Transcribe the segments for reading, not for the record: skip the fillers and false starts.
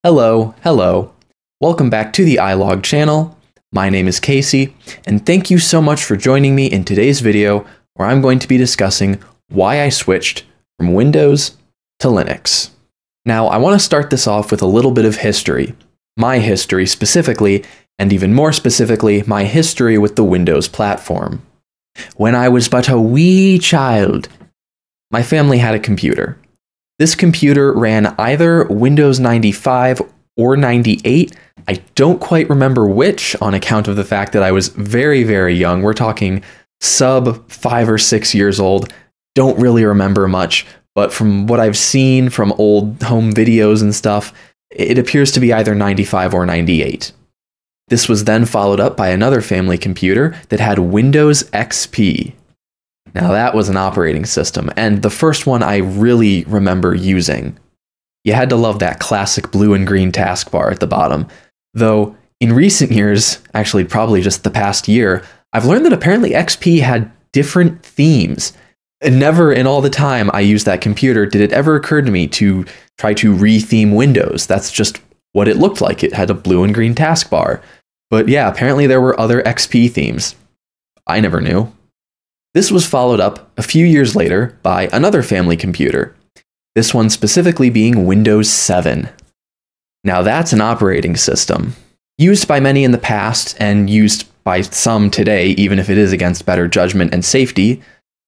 Hello. Welcome back to the iLog channel. My name is Casey, and thank you so much for joining me in today's video where I'm going to be discussing why I switched from Windows to Linux. Now, I want to start this off with a little bit of history. My history specifically, and even more specifically, my history with the Windows platform. When I was but a wee child, my family had a computer. This computer ran either Windows 95 or 98. I don't quite remember which on account of the fact that I was very, very young. We're talking sub 5 or 6 years old. Don't really remember much, but from what I've seen from old home videos and stuff, it appears to be either 95 or 98. This was then followed up by another family computer that had Windows XP. Now that was an operating system, and the first one I really remember using. You had to love that classic blue and green taskbar at the bottom. Though, in recent years, actually probably just the past year, I've learned that apparently XP had different themes. And never in all the time I used that computer did it ever occur to me to try to re-theme Windows. That's just what it looked like. It had a blue and green taskbar. But yeah, apparently there were other XP themes. I never knew. This was followed up a few years later by another family computer, this one specifically being Windows 7. Now that's an operating system, used by many in the past and used by some today, even if it is against better judgment and safety.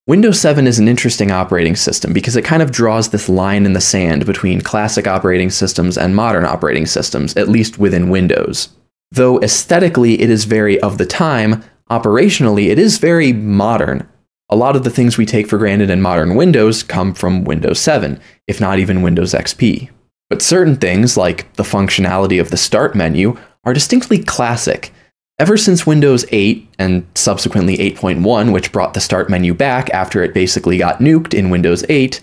Windows 7 is an interesting operating system because it kind of draws this line in the sand between classic operating systems and modern operating systems, at least within Windows. Though aesthetically it is very of the time, operationally it is very modern. A lot of the things we take for granted in modern Windows come from Windows 7, if not even Windows XP. But certain things, like the functionality of the Start menu, are distinctly classic. Ever since Windows 8, and subsequently 8.1, which brought the Start menu back after it basically got nuked in Windows 8,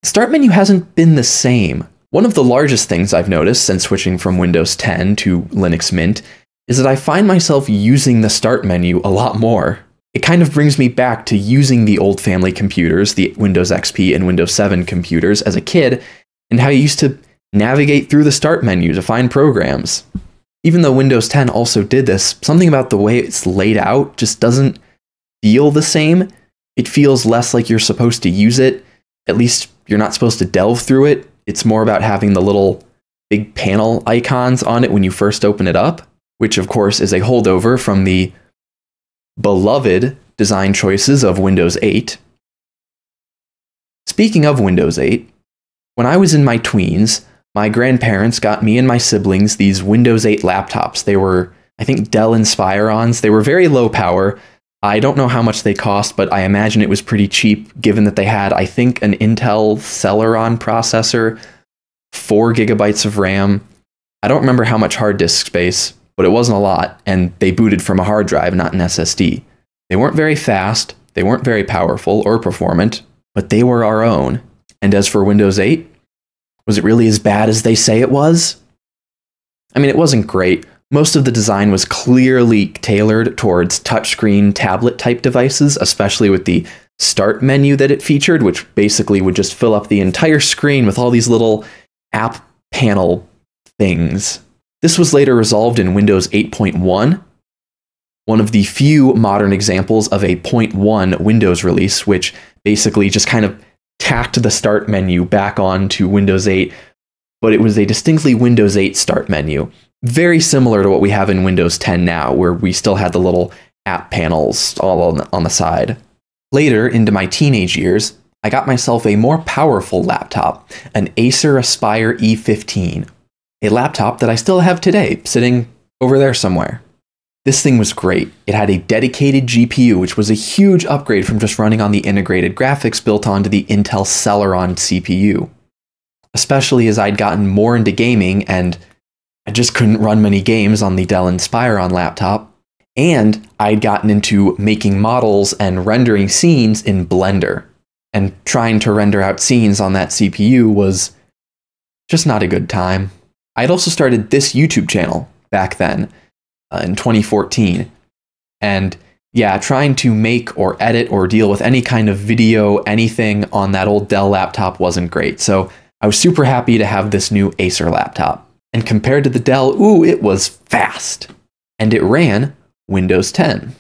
the Start menu hasn't been the same. One of the largest things I've noticed since switching from Windows 10 to Linux Mint is that I find myself using the Start menu a lot more. It kind of brings me back to using the old family computers, the Windows XP and Windows 7 computers as a kid, and how I used to navigate through the Start menu to find programs. Even though Windows 10 also did this, something about the way it's laid out just doesn't feel the same. It feels less like you're supposed to use it. At least you're not supposed to delve through it. It's more about having the little big panel icons on it when you first open it up, which of course is a holdover from the beloved design choices of Windows 8. Speaking of Windows 8, when I was in my tweens, my grandparents got me and my siblings these Windows 8 laptops. They were, I think, Dell Inspirons. They were very low power. I don't know how much they cost, but I imagine it was pretty cheap given that they had, I think, an Intel Celeron processor, 4 gigabytes of RAM. I don't remember how much hard disk space, but it wasn't a lot, and they booted from a hard drive, not an SSD. They weren't very fast, they weren't very powerful or performant, but they were our own. And as for Windows 8, was it really as bad as they say it was? I mean, it wasn't great. Most of the design was clearly tailored towards touchscreen tablet-type devices, especially with the Start menu that it featured, which basically would just fill up the entire screen with all these little app panel things. This was later resolved in Windows 8.1, one of the few modern examples of a 0.1 Windows release, which basically just kind of tacked the Start menu back onto Windows 8, but it was a distinctly Windows 8 Start menu, very similar to what we have in Windows 10 now, where we still had the little app panels all on the side. Later, into my teenage years, I got myself a more powerful laptop, an Acer Aspire E15. A laptop that I still have today, sitting over there somewhere. This thing was great. It had a dedicated GPU, which was a huge upgrade from just running on the integrated graphics built onto the Intel Celeron CPU. Especially as I'd gotten more into gaming, and I just couldn't run many games on the Dell Inspiron laptop, and I'd gotten into making models and rendering scenes in Blender. And trying to render out scenes on that CPU was just not a good time. I'd also started this YouTube channel back then, in 2014, and yeah, trying to make or edit or deal with any kind of video, anything on that old Dell laptop wasn't great, so I was super happy to have this new Acer laptop. And compared to the Dell, ooh, it was fast. And it ran Windows 10.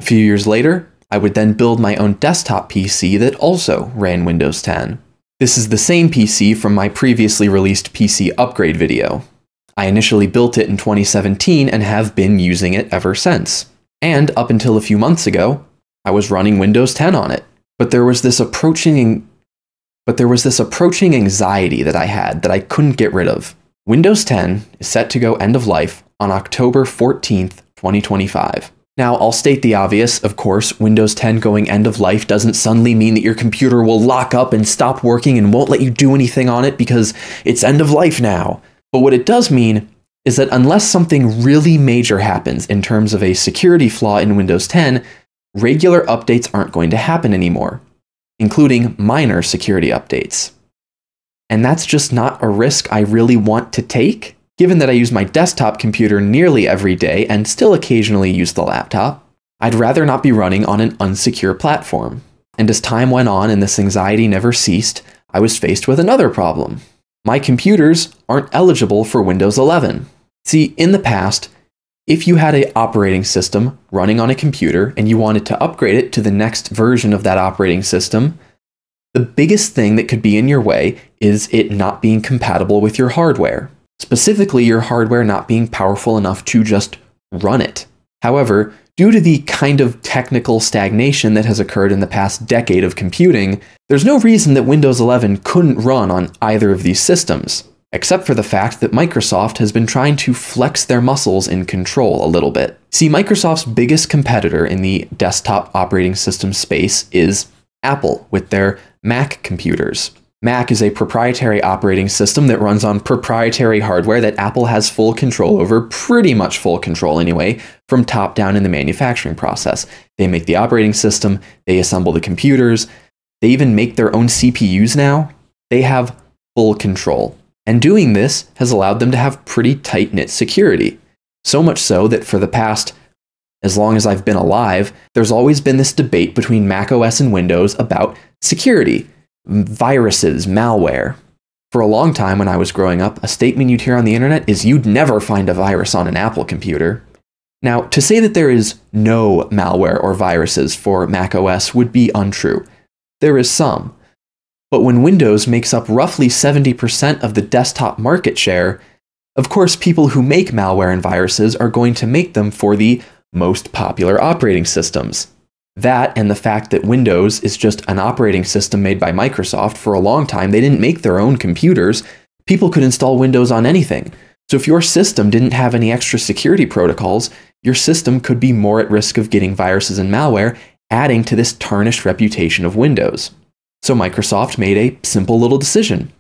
A few years later, I would then build my own desktop PC that also ran Windows 10. This is the same PC from my previously released PC upgrade video. I initially built it in 2017 and have been using it ever since. And up until a few months ago, I was running Windows 10 on it. But there was this approaching anxiety that I had that I couldn't get rid of. Windows 10 is set to go end of life on October 14th, 2025. Now, I'll state the obvious, of course, Windows 10 going end of life doesn't suddenly mean that your computer will lock up and stop working and won't let you do anything on it because it's end of life now. But what it does mean is that unless something really major happens in terms of a security flaw in Windows 10, regular updates aren't going to happen anymore, including minor security updates. And that's just not a risk I really want to take. Given that I use my desktop computer nearly every day and still occasionally use the laptop, I'd rather not be running on an unsecure platform. And as time went on and this anxiety never ceased, I was faced with another problem. My computers aren't eligible for Windows 11. See, in the past, if you had an operating system running on a computer and you wanted to upgrade it to the next version of that operating system, the biggest thing that could be in your way is it not being compatible with your hardware. Specifically, your hardware not being powerful enough to just run it. However, due to the kind of technical stagnation that has occurred in the past decade of computing, there's no reason that Windows 11 couldn't run on either of these systems, except for the fact that Microsoft has been trying to flex their muscles in control a little bit. See, Microsoft's biggest competitor in the desktop operating system space is Apple with their Mac computers. Mac is a proprietary operating system that runs on proprietary hardware that Apple has full control over, pretty much full control anyway, from top down in the manufacturing process. They make the operating system, they assemble the computers, they even make their own CPUs now. They have full control. And doing this has allowed them to have pretty tight-knit security. So much so that for the past, as long as I've been alive, there's always been this debate between macOS and Windows about security. Viruses, malware. For a long time when I was growing up, a statement you'd hear on the internet is you'd never find a virus on an Apple computer. Now, to say that there is no malware or viruses for macOS would be untrue. There is some. But when Windows makes up roughly 70% of the desktop market share, of course people who make malware and viruses are going to make them for the most popular operating systems. That and the fact that Windows is just an operating system made by Microsoft. For a long time, they didn't make their own computers. People could install Windows on anything. So if your system didn't have any extra security protocols, your system could be more at risk of getting viruses and malware, adding to this tarnished reputation of Windows. So Microsoft made a simple little decision.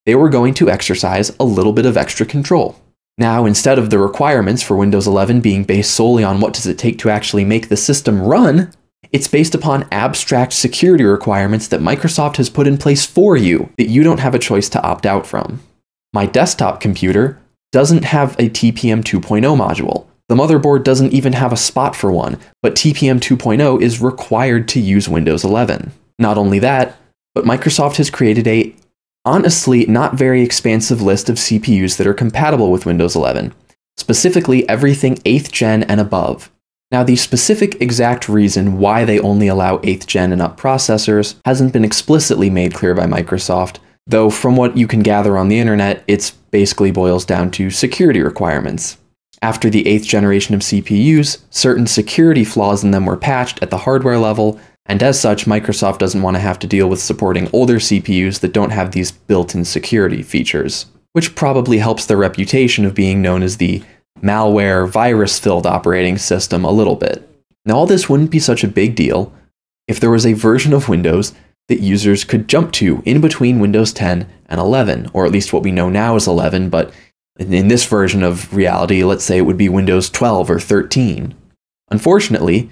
They were going to exercise a little bit of extra control. Now, instead of the requirements for Windows 11 being based solely on what does it take to actually make the system run, it's based upon abstract security requirements that Microsoft has put in place for you that you don't have a choice to opt out from. My desktop computer doesn't have a TPM 2.0 module. The motherboard doesn't even have a spot for one, but TPM 2.0 is required to use Windows 11. Not only that, but Microsoft has created a honestly not very expansive list of CPUs that are compatible with Windows 11, specifically everything 8th gen and above. Now, the specific exact reason why they only allow 8th gen and up processors hasn't been explicitly made clear by Microsoft, though from what you can gather on the internet, it basically boils down to security requirements. After the 8th generation of CPUs, certain security flaws in them were patched at the hardware level, and as such, Microsoft doesn't want to have to deal with supporting older CPUs that don't have these built-in security features, which probably helps their reputation of being known as the malware, virus-filled operating system a little bit. Now, all this wouldn't be such a big deal if there was a version of Windows that users could jump to in between Windows 10 and 11, or at least what we know now is 11, but in this version of reality, let's say it would be Windows 12 or 13. Unfortunately,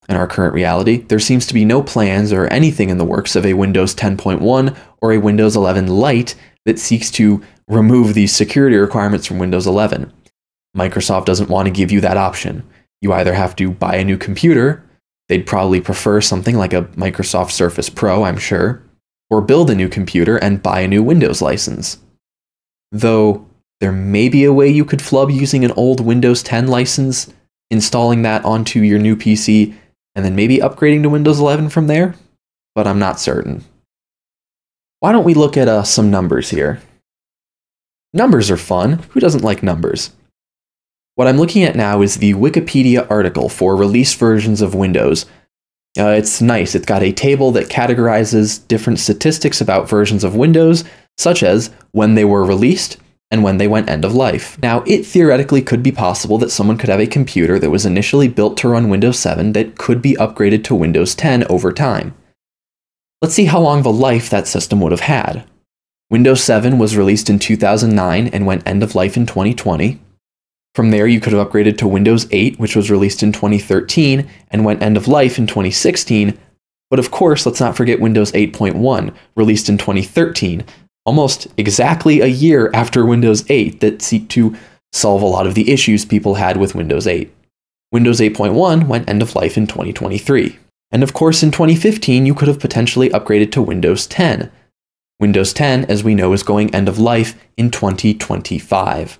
in our current reality, there seems to be no plans or anything in the works of a Windows 10.1 or a Windows 11 Lite that seeks to remove these security requirements from Windows 11. Microsoft doesn't want to give you that option. You either have to buy a new computer, they'd probably prefer something like a Microsoft Surface Pro, I'm sure, or build a new computer and buy a new Windows license. Though, There may be a way you could flub using an old Windows 10 license, installing that onto your new PC, and then maybe upgrading to Windows 11 from there, but I'm not certain. Why don't we look at some numbers here? Numbers are fun. Who doesn't like numbers? What I'm looking at now is the Wikipedia article for released versions of Windows. It's nice. It's got a table that categorizes different statistics about versions of Windows, such as when they were released and when they went end of life. Now, it theoretically could be possible that someone could have a computer that was initially built to run Windows 7 that could be upgraded to Windows 10 over time. Let's see how long of a life that system would have had. Windows 7 was released in 2009 and went end of life in 2020. From there, you could have upgraded to Windows 8, which was released in 2013 and went end of life in 2016. But of course, let's not forget Windows 8.1, released in 2013, almost exactly a year after Windows 8, that seek to solve a lot of the issues people had with Windows 8. Windows 8.1 went end of life in 2023. And of course, in 2015, you could have potentially upgraded to Windows 10. Windows 10, as we know, is going end of life in 2025.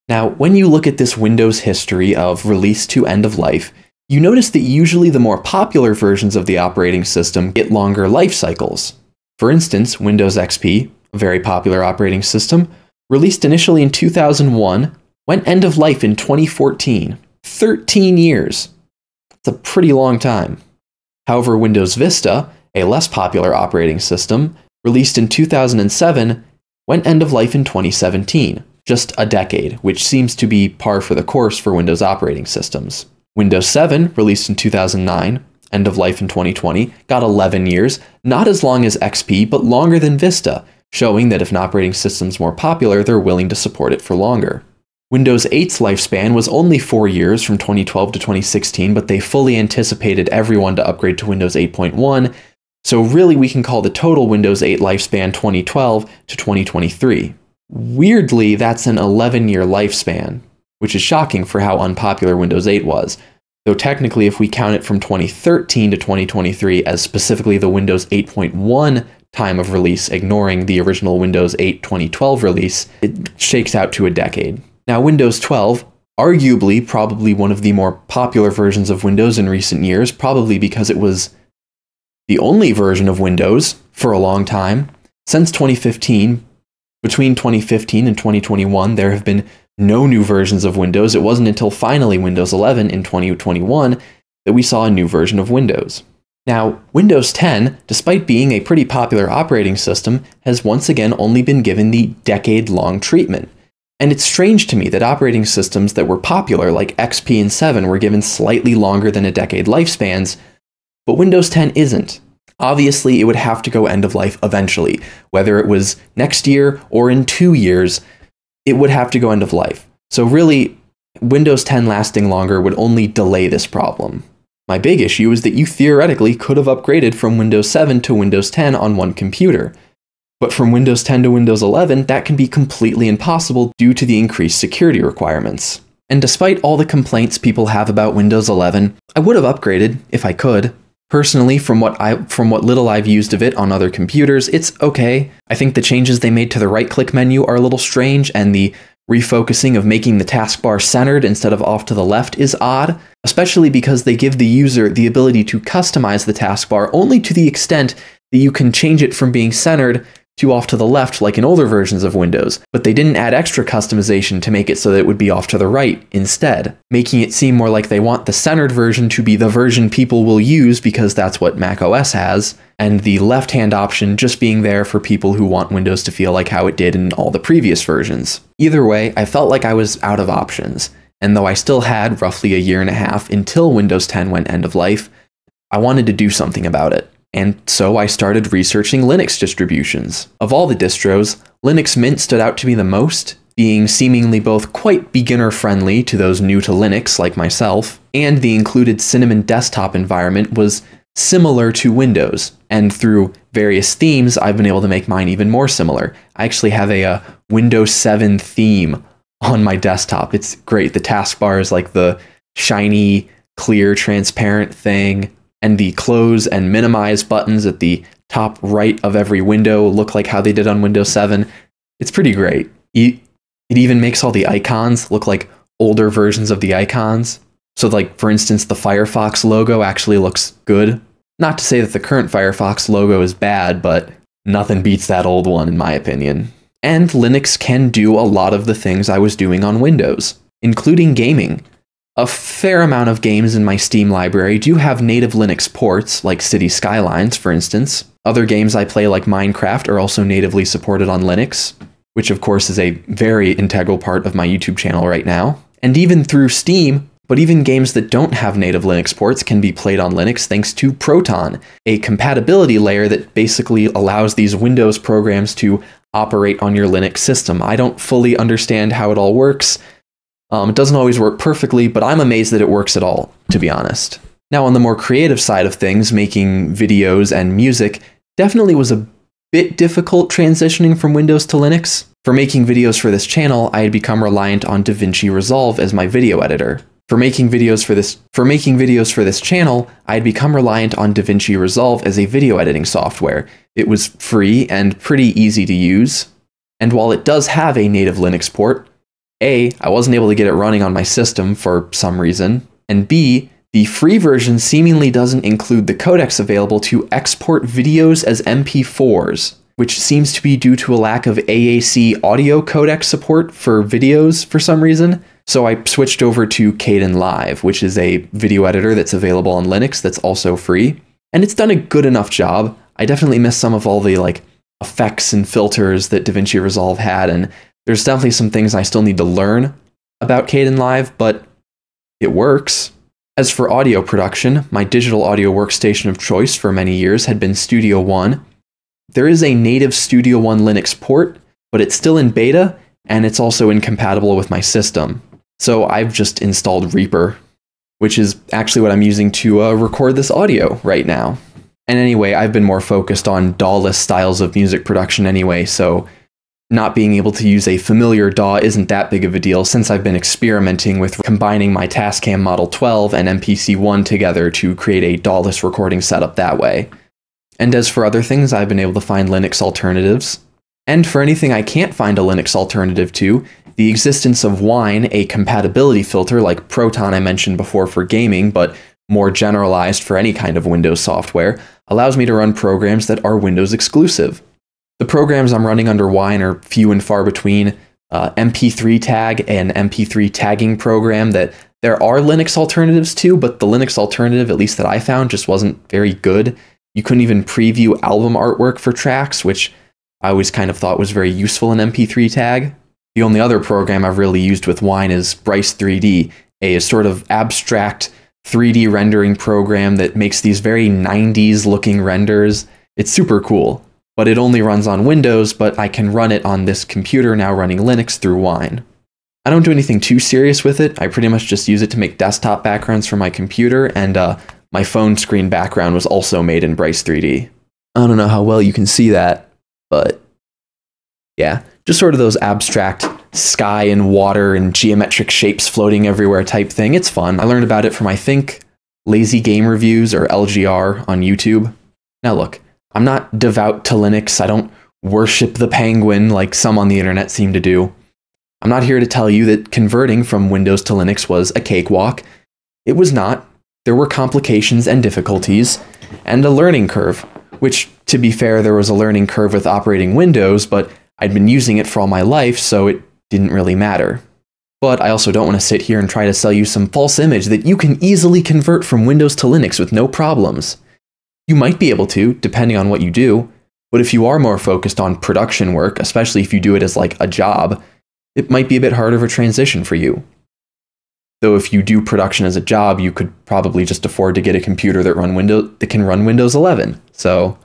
Now, when you look at this Windows history of release to end of life, you notice that usually the more popular versions of the operating system get longer life cycles. For instance, Windows XP, a very popular operating system, released initially in 2001, went end of life in 2014. 13 years. That's a pretty long time. However, Windows Vista, a less popular operating system, released in 2007, went end of life in 2017. Just a decade, which seems to be par for the course for Windows operating systems. Windows 7, released in 2009, end of life in 2020, got 11 years, not as long as XP, but longer than Vista, showing that if an operating system's more popular, they're willing to support it for longer. Windows 8's lifespan was only 4 years from 2012 to 2016, but they fully anticipated everyone to upgrade to Windows 8.1, so really we can call the total Windows 8 lifespan 2012 to 2023. Weirdly, that's an 11-year lifespan, which is shocking for how unpopular Windows 8 was, though technically if we count it from 2013 to 2023 as specifically the Windows 8.1 time of release, ignoring the original Windows 8 2012 release, it shakes out to a decade. Now, Windows 12, arguably probably one of the more popular versions of Windows in recent years, probably because it was the only version of Windows for a long time. Since 2015, between 2015 and 2021, there have been no new versions of Windows. It wasn't until finally Windows 11 in 2021 that we saw a new version of Windows. Now, Windows 10, despite being a pretty popular operating system, has once again only been given the decade-long treatment. And it's strange to me that operating systems that were popular, like XP and 7, were given slightly longer than a decade lifespans, but Windows 10 isn't. Obviously, it would have to go end of life eventually. Whether it was next year or in 2 years, it would have to go end of life. So really, Windows 10 lasting longer would only delay this problem. My big issue is that you theoretically could have upgraded from Windows 7 to Windows 10 on one computer. But from Windows 10 to Windows 11, that can be completely impossible due to the increased security requirements. And despite all the complaints people have about Windows 11, I would have upgraded if I could. Personally, from what little I've used of it on other computers, it's okay. I think the changes they made to the right-click menu are a little strange, and the refocusing of making the taskbar centered instead of off to the left is odd, especially because they give the user the ability to customize the taskbar only to the extent that you can change it from being centered to off to the left like in older versions of Windows, but they didn't add extra customization to make it so that it would be off to the right instead, making it seem more like they want the centered version to be the version people will use because that's what macOS has, and the left-hand option just being there for people who want Windows to feel like how it did in all the previous versions. Either way, I felt like I was out of options, and though I still had roughly a year and a half until Windows 10 went end of life, I wanted to do something about it. And so I started researching Linux distributions. Of all the distros, Linux Mint stood out to me the most, being seemingly both quite beginner-friendly to those new to Linux like myself, and the included Cinnamon desktop environment was similar to Windows, and through various themes, I've been able to make mine even more similar. I actually have a Windows 7 theme on my desktop. It's great. The taskbar is like the shiny, clear, transparent thing, and the close and minimize buttons at the top right of every window look like how they did on Windows 7. It's pretty great. it even makes all the icons look like older versions of the icons. So like, for instance, the Firefox logo actually looks good. Not to say that the current Firefox logo is bad, but nothing beats that old one in my opinion. And Linux can do a lot of the things I was doing on Windows, including gaming. A fair amount of games in my Steam library do have native Linux ports, like City Skylines, for instance. Other games I play, like Minecraft, are also natively supported on Linux, which of course is a very integral part of my YouTube channel right now. And even through Steam, but even games that don't have native Linux ports can be played on Linux thanks to Proton, a compatibility layer that basically allows these Windows programs to operate on your Linux system. I don't fully understand how it all works. It doesn't always work perfectly, but I'm amazed that it works at all, to be honest. Now, on the more creative side of things, making videos and music definitely was a bit difficult transitioning from Windows to Linux. For making videos for this channel, I had become reliant on DaVinci Resolve as my video editor. For making videos for this channel, I had become reliant on DaVinci Resolve as a video editing software. It was free and pretty easy to use. And while it does have a native Linux port, A, I wasn't able to get it running on my system for some reason, and B, the free version seemingly doesn't include the codecs available to export videos as MP4s, which seems to be due to a lack of AAC audio codec support for videos for some reason. So I switched over to Kdenlive, which is a video editor that's available on Linux that's also free. And it's done a good enough job. I definitely miss some of all the like effects and filters that DaVinci Resolve had, and there's definitely some things I still need to learn about Kdenlive, but it works. As for audio production, my digital audio workstation of choice for many years had been Studio One. There is a native Studio One Linux port, but it's still in beta, and it's also incompatible with my system. So I've just installed Reaper, which is actually what I'm using to record this audio right now. And anyway, I've been more focused on DAW-less styles of music production anyway, so not being able to use a familiar DAW isn't that big of a deal since I've been experimenting with combining my Tascam Model 12 and MPC-1 together to create a DAW-less recording setup that way. And as for other things, I've been able to find Linux alternatives. And for anything I can't find a Linux alternative to, the existence of Wine, a compatibility filter like Proton I mentioned before for gaming, but more generalized for any kind of Windows software, allows me to run programs that are Windows exclusive. The programs I'm running under Wine are few and far between. MP3 Tag, an MP3 tagging program that there are Linux alternatives to, but the Linux alternative, at least that I found, just wasn't very good. You couldn't even preview album artwork for tracks, which I always kind of thought was very useful in MP3 Tag. The only other program I've really used with Wine is Bryce 3D, a sort of abstract 3D rendering program that makes these very 90s looking renders. It's super cool, but it only runs on Windows, but I can run it on this computer now running Linux through Wine. I don't do anything too serious with it. I pretty much just use it to make desktop backgrounds for my computer, and my phone screen background was also made in Bryce 3D. I don't know how well you can see that, but yeah, just sort of those abstract sky and water and geometric shapes floating everywhere type thing. It's fun. I learned about it from, I think, Lazy Game Reviews or LGR on YouTube. Now look, I'm not devout to Linux. I don't worship the penguin like some on the internet seem to do. I'm not here to tell you that converting from Windows to Linux was a cakewalk. It was not. There were complications and difficulties, and a learning curve, which, to be fair, there was a learning curve with operating Windows, but I'd been using it for all my life, so it didn't really matter. But I also don't want to sit here and try to sell you some false image that you can easily convert from Windows to Linux with no problems. You might be able to, depending on what you do, but if you are more focused on production work, especially if you do it as like a job, it might be a bit harder of a transition for you. Though if you do production as a job, you could probably just afford to get a computer that can run Windows 11, so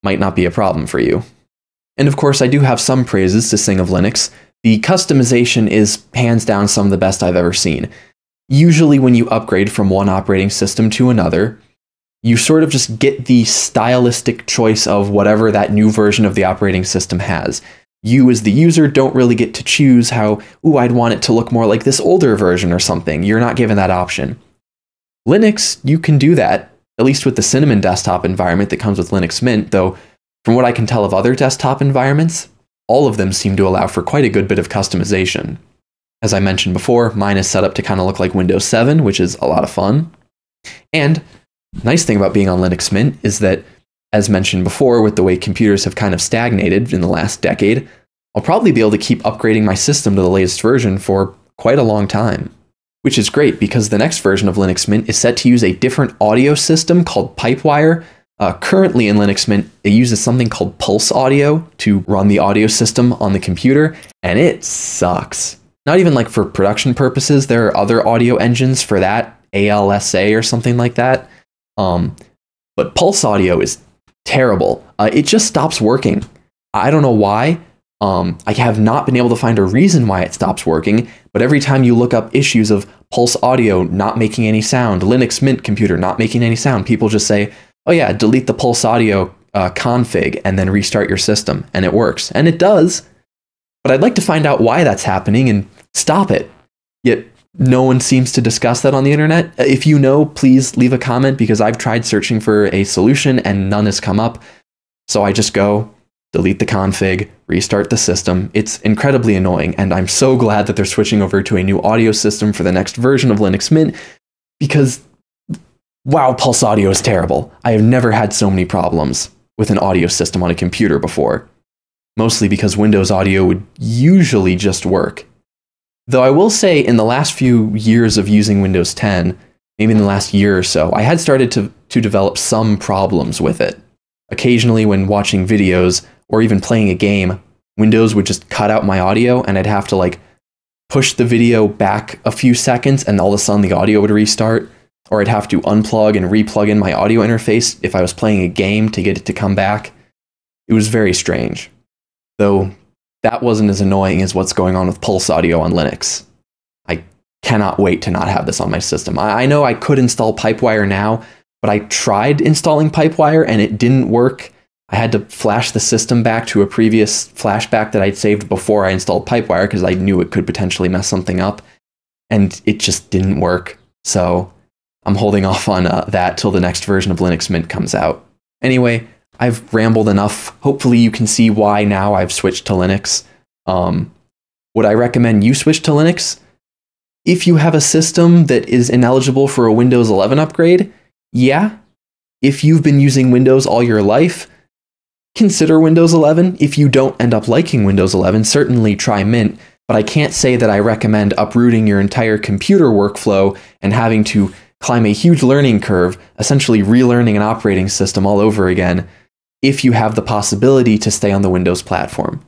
might not be a problem for you. And of course, I do have some praises to sing of Linux. The customization is hands down some of the best I've ever seen. Usually when you upgrade from one operating system to another, you sort of just get the stylistic choice of whatever that new version of the operating system has. You as the user don't really get to choose how, ooh, I'd want it to look more like this older version or something. You're not given that option. Linux, you can do that, at least with the Cinnamon desktop environment that comes with Linux Mint, though from what I can tell of other desktop environments, all of them seem to allow for quite a good bit of customization. As I mentioned before, mine is set up to kind of look like Windows 7, which is a lot of fun. And nice thing about being on Linux Mint is that, as mentioned before, with the way computers have kind of stagnated in the last decade, I'll probably be able to keep upgrading my system to the latest version for quite a long time. Which is great because the next version of Linux Mint is set to use a different audio system called Pipewire. Currently in Linux Mint, it uses something called Pulse Audio to run the audio system on the computer, and it sucks. Not even like for production purposes, there are other audio engines for that, ALSA or something like that. But Pulse Audio is terrible. It just stops working. I don't know why. I have not been able to find a reason why it stops working, but every time you look up issues of Pulse Audio not making any sound, Linux Mint computer not making any sound, people just say, oh yeah, delete the Pulse Audio config and then restart your system, and it works. And it does, but I'd like to find out why that's happening and stop it. Yet no one seems to discuss that on the internet. If you know, please leave a comment, because I've tried searching for a solution and none has come up. So I just go, delete the config, restart the system. It's incredibly annoying, and I'm so glad that they're switching over to a new audio system for the next version of Linux Mint, because wow, Pulse Audio is terrible. I have never had so many problems with an audio system on a computer before, mostly because Windows Audio would usually just work. Though I will say, in the last few years of using Windows 10, maybe in the last year or so, I had started to develop some problems with it. Occasionally when watching videos or even playing a game, Windows would just cut out my audio, and I'd have to like push the video back a few seconds and all of a sudden the audio would restart. Or I'd have to unplug and replug in my audio interface if I was playing a game to get it to come back. It was very strange. Though that wasn't as annoying as what's going on with Pulse Audio on Linux. I cannot wait to not have this on my system. I know I could install Pipewire now, but I tried installing Pipewire and it didn't work. I had to flash the system back to a previous flashback that I'd saved before I installed Pipewire because I knew it could potentially mess something up, and it just didn't work. So I'm holding off on that till the next version of Linux Mint comes out. Anyway, I've rambled enough. Hopefully you can see why now I've switched to Linux. Would I recommend you switch to Linux? If you have a system that is ineligible for a Windows 11 upgrade, yeah. If you've been using Windows all your life, consider Windows 11. If you don't end up liking Windows 11, certainly try Mint, but I can't say that I recommend uprooting your entire computer workflow and having to climb a huge learning curve, essentially relearning an operating system all over again, if you have the possibility to stay on the Windows platform.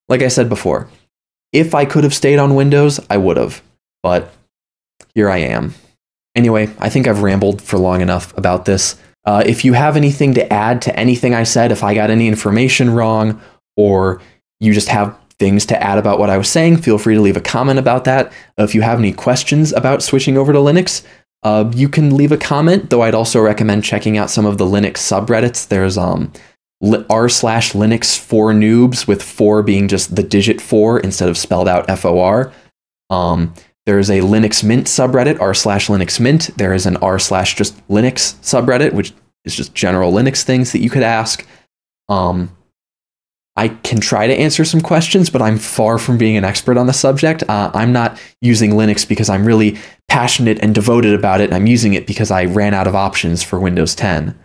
Like I said before, if I could have stayed on Windows, I would have, but here I am. Anyway, I think I've rambled for long enough about this. If you have anything to add to anything I said, if I got any information wrong, or you just have things to add about what I was saying, feel free to leave a comment about that. If you have any questions about switching over to Linux, you can leave a comment, though I'd also recommend checking out some of the Linux subreddits. There's r/Linux4noobs, with 4 being just the digit 4 instead of spelled out FOR. There's a Linux Mint subreddit, r/LinuxMint. There is an r/just Linux subreddit, which is just general Linux things that you could ask. I can try to answer some questions, but I'm far from being an expert on the subject. I'm not using Linux because I'm really passionate and devoted about it. I'm using it because I ran out of options for Windows 10.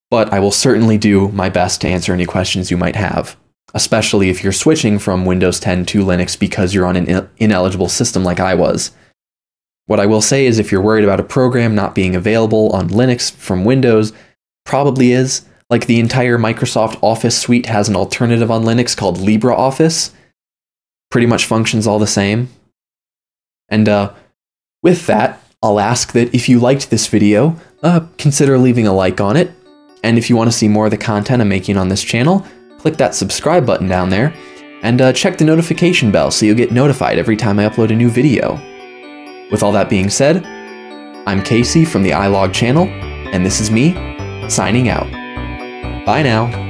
But I will certainly do my best to answer any questions you might have, especially if you're switching from Windows 10 to Linux because you're on an ineligible system like I was. What I will say is, if you're worried about a program not being available on Linux from Windows, probably is. Like, the entire Microsoft Office suite has an alternative on Linux called LibreOffice. Pretty much functions all the same. And with that, I'll ask that if you liked this video, consider leaving a like on it. And if you want to see more of the content I'm making on this channel, click that subscribe button down there, and check the notification bell so you'll get notified every time I upload a new video. With all that being said, I'm Casey from the iLog channel, and this is me, signing out. Bye now.